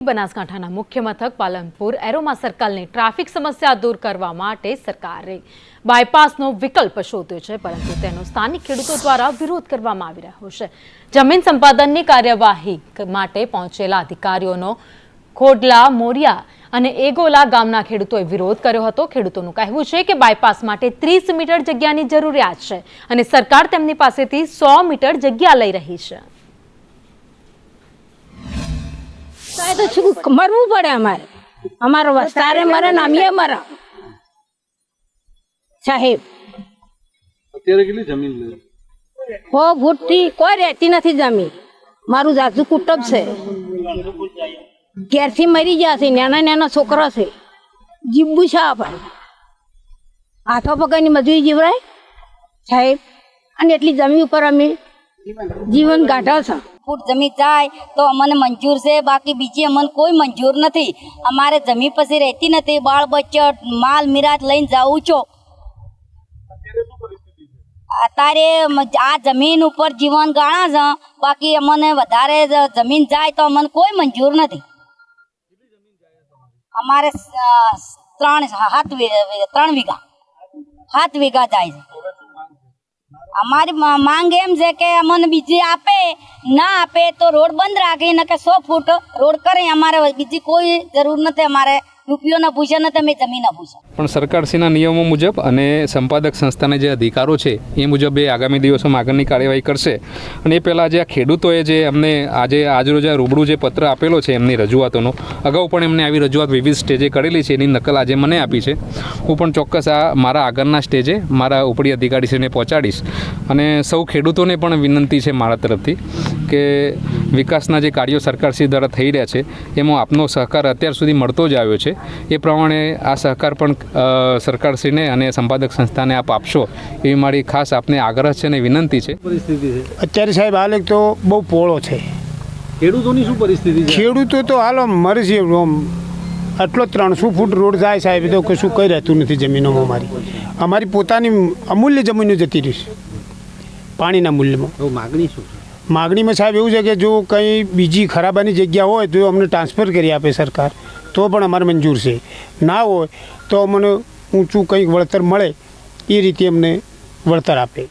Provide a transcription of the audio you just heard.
બનાસકાંઠાના મુખ્ય મથક પાલનપુર એરોમા સર્કલની ટ્રાફિક સમસ્યા દૂર કરવા માટે સરકારે બાયપાસનો વિકલ્પ શોધ્યો છે, પરંતુ તેનો સ્થાનિક ખેડૂતો દ્વારા વિરોધ કરવામાં આવી રહ્યો છે। જમીન સંપાદનની કાર્યવાહી માટે પહોંચેલા અધિકારીઓનો ખોડલા, મોરિયા અને એગોલા ગામના ખેડૂતોએ વિરોધ કર્યો હતો। ખેડૂતોનું કહેવું છે કે બાયપાસ માટે 30 મીટર જગ્યાની જરૂરિયાત છે અને સરકાર તેમની પાસેથી 100 મીટર જગ્યા લઈ રહી છે। तो मरवू पड़े हमारे वस्तारे मरे नाम ये मरा साहेब અત્યારે કેટલી જમીન લે हो भुट्टी कोई रहती नहीं जमीन मारू जाजू कुटुंब से घेर थी मरी जाती नाना नाना छोकरा से जीबू छाप हाथों पकड़नी मजूरी जीवराय साहेब અને એટલી જમીન ઉપર અમે જીવન કાઢા છે। फूट जमीन जाए तो अमन मंजूर से, बाकी बीजी अमन कोई मंजूर नहीं। अमारे जमीन पसी रहती नहीं, बाल बच्चा माल मिराज लईन जाऊँ छो। अतारे आ जमीन ऊपर जीवन गाणा छ, बाकी अमने वधारे जमीन जाए तो अमन कोई मंजूर नहीं। अमारे 3 वीघा जाए। हमारी मांग एम है कि अमन बीजी आपे ना आपे तो रोड बंद राखे, न के 100 फूट रोड करें। हमारे बीजी कोई जरूर नहीं, हमारे રૂપિયો ના પૂછે ને તમે જમીન ના પૂછો। પણ સરકારશ્રીના નિયમો મુજબ અને સંપાદક સંસ્થાને જે અધિકારો છે એ મુજબ એ આગામી દિવસોમાં આગળની કાર્યવાહી કરશે। અને એ પહેલાં જે આ ખેડૂતોએ જે અમને આજરોજ આ રૂબરૂ જે પત્ર આપેલો છે એમની રજૂઆતોનો, અગાઉ પણ એમને આવી રજૂઆત વિવિધ સ્ટેજે કરેલી છે, એની નકલ આજે મને આપી છે। હું પણ ચોક્કસ આ મારા આગળના સ્ટેજે મારા ઉપરી અધિકારીશ્રીને પહોંચાડીશ। અને સૌ ખેડૂતોને પણ વિનંતી છે મારા તરફથી કે વિકાસના જે કાર્યો સરકારશ્રી દ્વારા થઈ રહ્યા છે એમાં આપનો સહકાર અત્યાર સુધી મળતો જ આવ્યો છે। એ પ્રમાણે આ સહકાર પણ સરકારશ્રીને અને સંપાદક સંસ્થાને આપ આપશો એવી મારી ખાસ આપને આગ્રહ છે અને વિનંતી છે। પરિસ્થિતિ છે અત્યારે સાહેબ હાલ એક તો બહુ પોળો છે। ખેડૂતોની શું પરિસ્થિતિ છે? ખેડૂતો તો હાલો મરે છે, આટલો 300 ફૂટ રોડ જાય સાહેબ, તો કશું કંઈ રહેતું નથી જમીનોમાં। અમારી પોતાની અમૂલ્ય જમીનો જતી રહી છે પાણીના મૂલ્યમાં। માગણી શું છે? માગણીમાં સાહેબ એવું છે કે જો કંઈ બીજી ખરાબાની જગ્યા હોય તો અમને ટ્રાન્સફર કરી આપે સરકાર, તો પણ અમારે મંજૂર છે। ના હોય તો અમને ઊંચું કંઈક વળતર મળે એ રીતે અમને વળતર આપે।